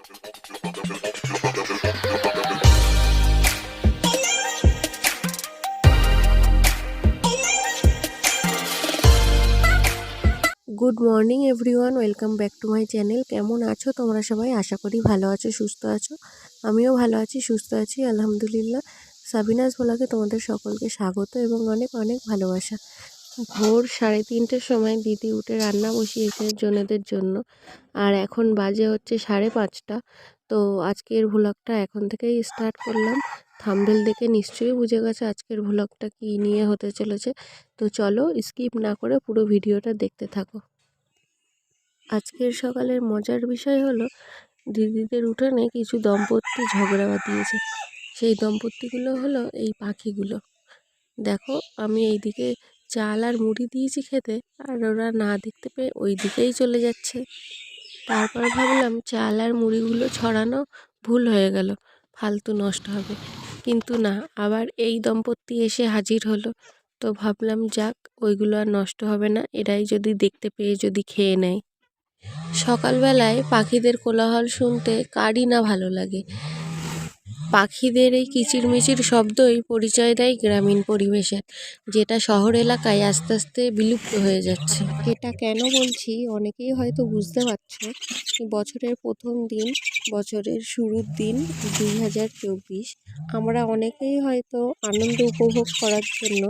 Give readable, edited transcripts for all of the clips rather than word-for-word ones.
Good morning everyone, welcome back to my channel. কেমন আছো তোমরা সবাই? আশা করি ভালো আছো, সুস্থ আছো। আমিও ভালো আছি, সুস্থ আছি, আলহামদুলিল্লাহ। সাবিনাস ব্লগে তোমাদের সকলকে স্বাগত এবং অনেক অনেক ভালোবাসা। ভোর 3:30টার সময় দিদি উঠে রান্না বসিয়েছে জনেদের জন্য, আর এখন বাজে হচ্ছে 5:30। তো আজকের ভ্লগটা এখন থেকেই স্টার্ট করলাম। থাম্বনেল দেখে নিশ্চয়ই বুঝে গেছে আজকের ভ্লগটা কী নিয়ে হতে চলেছে। তো চলো স্কিপ না করে পুরো ভিডিওটা দেখতে থাকো। আজকের সকালের মজার বিষয় হলো, দিদিদের উঠানে কিছু দম্পতি ঝগড়া বাঁধিয়েছে। সেই দম্পতিগুলো হলো এই পাখিগুলো। দেখো, আমি এইদিকে চাল আর মুড়ি দিয়েছি খেতে, আর ওরা না দেখতে পেয়ে ওই দিকেই চলে যাচ্ছে। তারপর ভাবলাম চাল আর মুড়িগুলো ছড়ানো ভুল হয়ে গেল, ফালতু নষ্ট হবে। কিন্তু না, আবার এই দম্পতি এসে হাজির হলো। তো ভাবলাম যাক, ওইগুলো আর নষ্ট হবে না, এরাই যদি দেখতে পেয়ে যদি খেয়ে নেয়। সকালবেলায় পাখিদের কোলাহল শুনতে কারই না ভালো লাগে। পাখিদের এই কিচিরমিচির শব্দই পরিচয় দেয় গ্রামীণ পরিবেশের, যেটা শহর এলাকায় আস্তে আস্তে বিলুপ্ত হয়ে যাচ্ছে। এটা কেন বলছি অনেকেই হয়তো বুঝতে পারছো। বছরের প্রথম দিন, বছরের শুরুর দিন 2024, আমরা অনেকেই হয়তো আনন্দ উপভোগ করার জন্য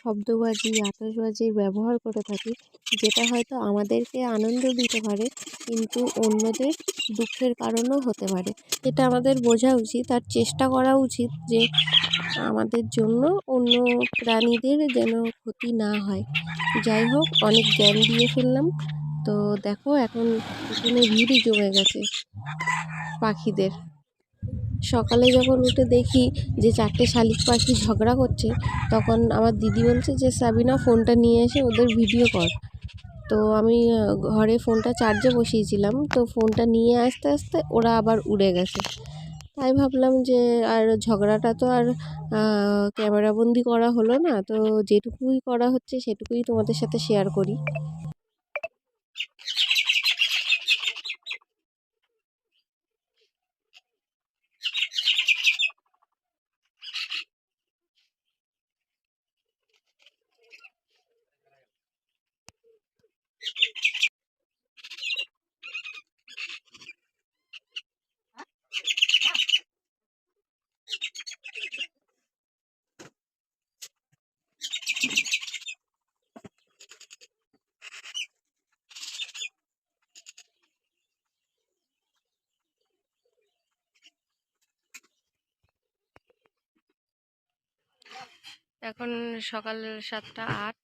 শব্দবাজি, আতশবাজির ব্যবহার করে থাকি, যেটা হয়তো আমাদেরকে আনন্দ দিতে পারে, কিন্তু অন্যদের দুঃখের কারণও হতে পারে। এটা আমাদের বোঝা উচিত, আর চেষ্টা করা উচিত যে আমাদের জন্য অন্য প্রাণীদের যেন ক্ষতি না হয়। যাই হোক, অনেক জ্ঞান দিয়ে ফেললাম। তো দেখো, এখন উঠোনে ভিড়ই জমে গেছে পাখিদের। সকালে যখন উঠে দেখি যে 4টে শালিক পাখি ঝগড়া করছে, তখন আমার দিদি বলছে যে সাবিনা, ফোনটা নিয়ে এসে ওদের ভিডিও কর। তো আমি ঘরে ফোনটা চার্জে বসিয়েছিলাম, তো ফোনটা নিয়ে আসতে আসতে ওরা আবার উড়ে গেছে। তাই ভাবলাম যে আর ঝগড়াটা তো আর ক্যামেরাবন্দি করা হলো না, তো যেটুকুই করা হচ্ছে সেটুকুই তোমাদের সাথে শেয়ার করি। এখন সকাল 7:08,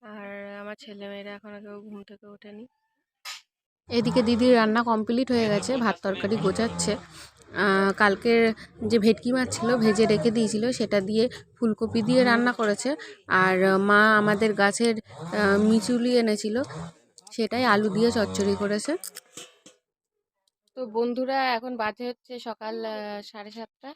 আর আমার ছেলেমেয়েরা এখনও কেউ ঘুম থেকে ওঠেনি। এদিকে দিদির রান্না কমপ্লিট হয়ে গেছে, ভাত তরকারি গোছাচ্ছে। কালকের যে ভেটকি মাছ ছিল ভেজে রেখে দিয়েছিল, সেটা দিয়ে ফুলকপি দিয়ে রান্না করেছে। আর মা আমাদের গাছের মিচুলি এনেছিল, সেটাই আলু দিয়ে চচ্চড়ি করেছে। তো বন্ধুরা, এখন বাজে হচ্ছে সকাল 7:30।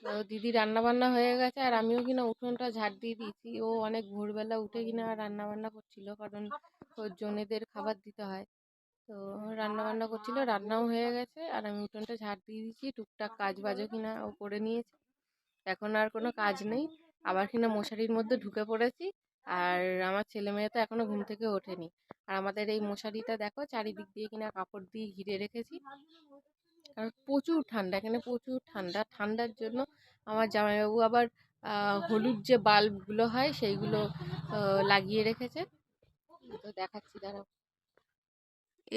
তো দিদি রান্না বান্না হয়ে গেছে, আর আমিও কিনা উঠোনটা ঝাড় দিয়ে দিয়েছি। ও অনেক ভোরবেলা উঠে কিনা রান্না বান্না করছিল, কারণ ওর জনেদের খাবার দিতে হয়। তো রান্না বান্না করছিল, রান্নাও হয়ে গেছে, আর আমি উঠোনটা ঝাড় দিয়ে দিয়েছি। টুকটাক কাজ বাজও কিনা ও করে নিয়েছে। এখন আর কোনো কাজ নেই, আবার কিনা মশারির মধ্যে ঢুকে পড়েছি। আর আমার ছেলে মেয়ে তো এখনো ঘুম থেকে ওঠেনি। আর আমাদের এই মশারিটা দেখো, চারিদিক দিয়ে কিনা কাপড় দিয়ে ঘিরে রেখেছি, কারণ প্রচুর ঠান্ডা এখানে, প্রচুর ঠান্ডা। ঠান্ডার জন্য আমার জামাইবাবু আবার হলুদ যে বাল্বগুলো হয় সেইগুলো লাগিয়ে রেখেছে। তো দেখাচ্ছি, দাঁড়াও।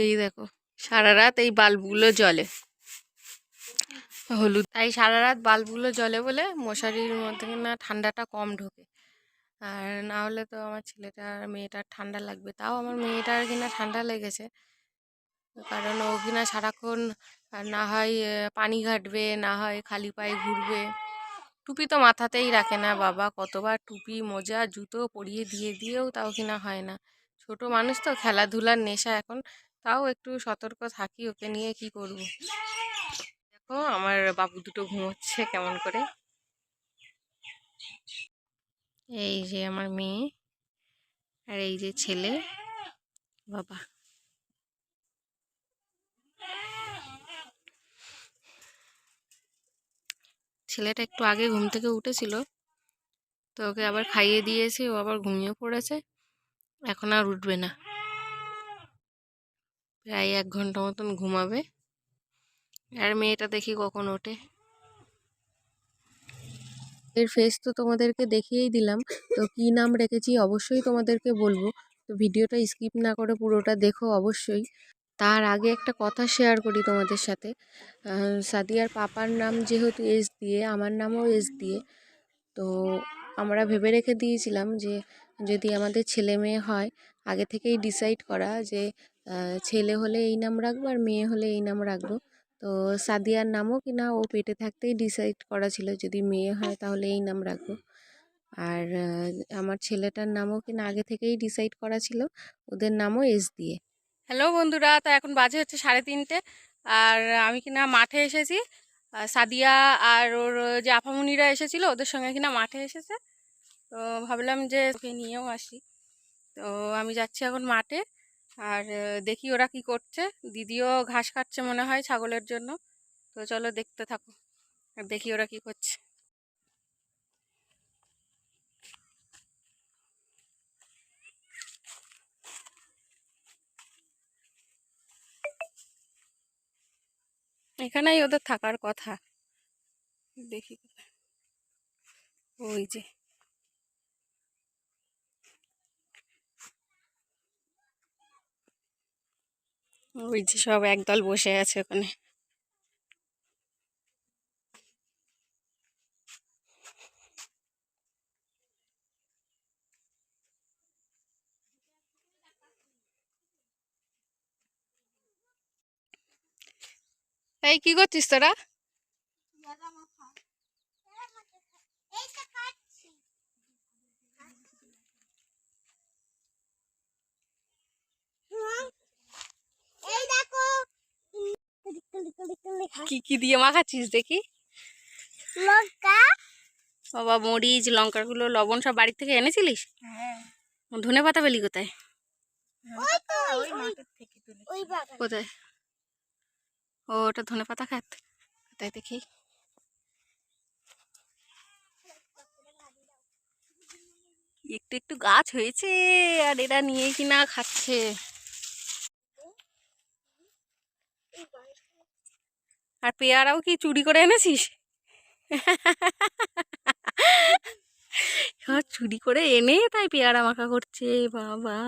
এই দেখো, সারা রাত এই বাল্বগুলো জ্বলে, হলুদ। তাই সারা রাত বাল্বগুলো জ্বলে বলে মশারির মধ্যে না ঠান্ডাটা কম ঢোকে। আর না হলে তো আমার ছেলেটার মেয়েটার ঠান্ডা লাগবে। তাও আমার মেয়েটার কিনা ঠান্ডা লেগেছে, কারণ ও কিনা সারাক্ষণ না হয় পানি ঘাটবে, না হয় খালি পায়ে ঘুরবে। টুপি তো মাথাতেই রাখে না বাবা, কতবার টুপি মোজা জুতো পরিয়ে দিয়ে দিয়েও তাও কিনা হয় না। ছোট মানুষ তো, খেলাধুলার নেশা এখন, তাও একটু সতর্ক থাকি ওকে নিয়ে, কি করব। দেখো, আমার বাবু দুটো ঘুমোচ্ছে কেমন করে। এই যে আমার মেয়ে, আর এই যে ছেলে। বাবা, ছেলেটা একটু আগে ঘুম থেকে উঠেছিল, তো ওকে আবার খাইয়ে দিয়েছি, ও আবার ঘুমিয়ে পড়েছে, এখন আর উঠবে না, প্রায় 1 ঘন্টা মতন ঘুমাবে। আর মেয়েটা দেখি কখন ওঠে। এর ফেস তো তোমাদেরকে দেখিয়েই দিলাম, তো কি নাম রেখেছি অবশ্যই তোমাদেরকে বলবো, তো ভিডিওটা স্কিপ না করে পুরোটা দেখো অবশ্যই। তার আগে একটা কথা শেয়ার করি তোমাদের সাথে। সাদিয়ার পাপার নাম যেহেতু এস দিয়ে, আমার নামও এস দিয়ে, তো আমরা ভেবে রেখে দিয়েছিলাম যে যদি আমাদের ছেলে মেয়ে হয়, আগে থেকেই ডিসাইড করা যে ছেলে হলে এই নাম রাখবো আর মেয়ে হলে এই নাম রাখবো। তো সাদিয়ার নামও কিনা ও পেটে থাকতেই ডিসাইড করা ছিল, যদি মেয়ে হয় তাহলে এই নাম রাখবো। আর আমার ছেলেটার নামও কিনা আগে থেকেই ডিসাইড করা ছিল, ওদের নামও এস দিয়ে। হ্যালো বন্ধুরা, তো এখন বাজে হচ্ছে 3:30, আর আমি কিনা মাঠে এসেছি। সাদিয়া আর ওর যে আপামনিরা এসেছিল, ওদের সঙ্গে কিনা মাঠে এসেছে, তো ভাবলাম যে ওকে নিয়েও আসি। তো আমি যাচ্ছি এখন মাঠে, আর দেখি ওরা কি করছে। দিদিও ঘাস কাটছে মনে হয় ছাগলের জন্য, তো চলো দেখতে থাকো আর দেখি ওরা কি করছে। এখানেই ওদের থাকার কথা, দেখি ওই যে সব একদল বসে আছে ওখানে। এই কি করছিস তোরা? কি কি দিয়ে মাখাচ্ছিস দেখি? লঙ্কা, বাবা মরিচ লঙ্কাগুলো লবণ সব বাড়ি থেকে এনেছিলিস? ধনে পাতা পেলি কোথায়? কোথায়? ও, ওটা ধনে পাতা খাত, তাই দেখি। একটু একটু গাছ হয়েছে, আর এরা নিয়ে কিনা খাচ্ছে। আর পেয়ারাও কি চুরি করে এনেছিস? চুরি করে এনে তাই পেয়ারা মাখা করছে, বাবা।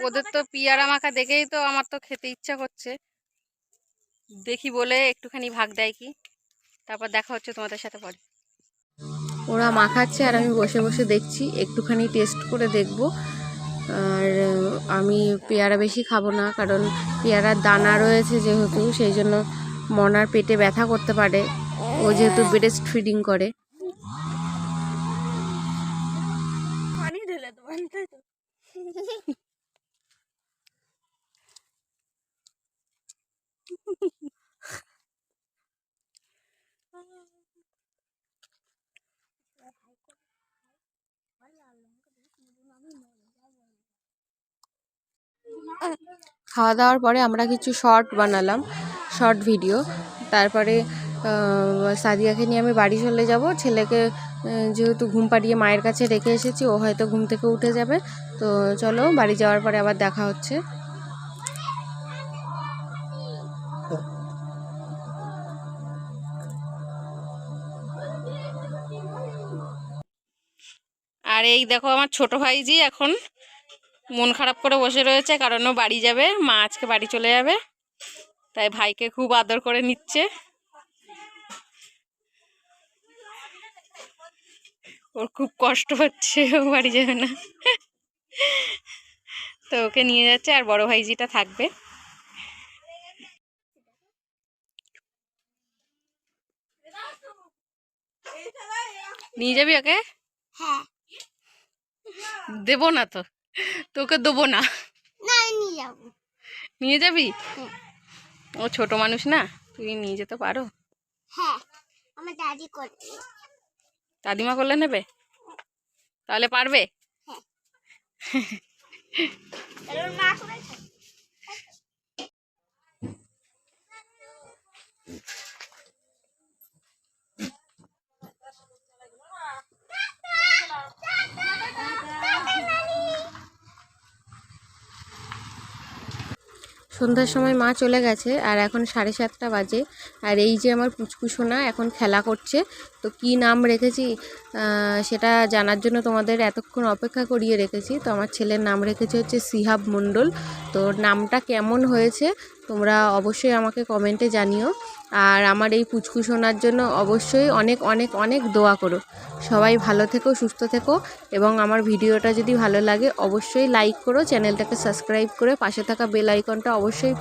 ওদের তো পেয়ারা মাখা দেখেই তো আমার তো খেতে ইচ্ছা করছে, দেখি বলে একটুখানি ভাগ দেয় কি, তারপর দেখা হচ্ছে তোমাদের সাথে পরে। ওরা মাখাচ্ছে আর আমি বসে বসে দেখছি, একটুখানি টেস্ট করে দেখব। আর আমি পেয়ারা বেশি খাবো না, কারণ পেয়ারার দানা রয়েছে যেহেতু, সেই জন্য মনার পেটে ব্যথা করতে পারে, ও যেহেতু ব্রেস্ট ফিডিং করে। খাওয়া দাওয়ার পরে আমরা কিছু শর্ট বানালাম, শর্ট ভিডিও। তারপরে সাদিয়াকে নিয়ে আমি বাড়ি চলে যাব। ছেলেকে যেহেতু ঘুম পাড়িয়ে মায়ের কাছে রেখে এসেছি, ও হয়তো ঘুম থেকে উঠে যাবে, তো চলো বাড়ি যাওয়ার পরে আবার দেখা হচ্ছে। আর এই দেখো আমার ছোট ভাইজি এখন মন খারাপ করে বসে রয়েছে, কারণ ও বাড়ি যাবে, মা আজকে বাড়ি চলে যাবে, তাই ভাইকে খুব আদর করে নিচ্ছে। ওর খুব কষ্ট হচ্ছে, ও বাড়ি যাবে না, তো ওকে নিয়ে যাচ্ছে, আর বড় ভাইজিটা থাকবে। নিয়ে যাবি ওকে? হ্যাঁ। দেবো না তো, তোকে দেবো না। নিয়ে যাবি? ও ছোট মানুষ না, তুই নিয়ে যেতে পারো। হ্যাঁ, আমার দাদি করবে, দাদিমা করলে নেবে, তাহলে পারবে। সন্ধ্যার সময় মা চলে গেছে আর এখন 7:30 বাজে। আর এই যে আমার পুচকু সোনা এখন খেলা করছে। তো কি নাম রেখেছি সেটা জানার জন্য তোমাদের এতক্ষণ অপেক্ষা করিয়ে রেখেছি। তো আমার ছেলের নাম রেখেছে হচ্ছে সিহাব মণ্ডল। তো নামটা কেমন হয়েছে তোমরা অবশ্যই আমাকে কমেন্টে জানিও। আর আমার এই পুচকু সোনার জন্য অবশ্যই অনেক অনেক অনেক দোয়া করো। সবাই ভালো থেকো, সুস্থ থেকো, এবং আমার ভিডিওটা যদি ভালো লাগে অবশ্যই লাইক করো, চ্যানেলটাকে সাবস্ক্রাইব করে পাশে থাকা বেল আইকনটা অবশ্যই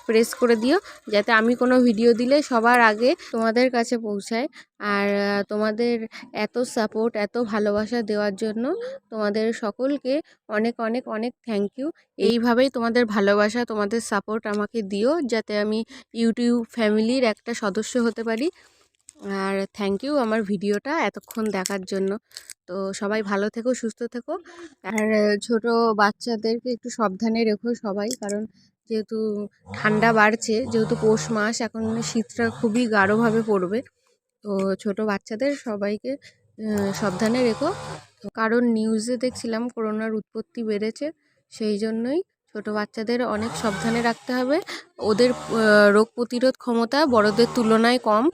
প্রেস করে দিও, যাতে আমি কোনো ভিডিও দিলে সবার আগে তোমাদের কাছে পৌঁছায়। আর তোমাদের এত সাপোর্ট, এত ভালোবাসা দেওয়ার জন্য তোমাদের সকলকে অনেক অনেক অনেক থ্যাংক ইউ। এইভাবেই তোমাদের ভালোবাসা, তোমাদের সাপোর্ট আমাকে দিও, যাতে আমি ইউটিউব ফ্যামিলির একটা সদস্য হতে পারি। আর থ্যাংক ইউ আমার ভিডিওটা এতক্ষণ দেখার জন্য। তো সবাই ভালো থেকো, সুস্থ থেকো। আর ছোট বাচ্চাদেরকে একটু সাবধানে রেখো সবাই, কারণ যেহেতু ঠান্ডা বাড়ছে, যেহেতু পৌষ মাস, এখন শীতটা খুবই গাঢ়ভাবে পড়বে। তো ছোট বাচ্চাদের সবাইকে সাবধানে রেখো, কারণ নিউজে দেখছিলাম করোনার উৎপত্তি বেড়েছে। সেই জন্যই ছোট বাচ্চাদের অনেক সাবধানে রাখতে হবে। ওদের রোগ প্রতিরোধ ক্ষমতা বড়দের তুলনায় কম,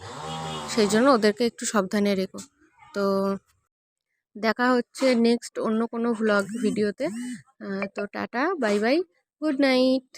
সেই জন্য ওদেরকে একটু সাবধানে রেখো। তো দেখা হচ্ছে নেক্সট অন্য কোনো ভ্লগ ভিডিওতে। তো tata, bye bye, good night.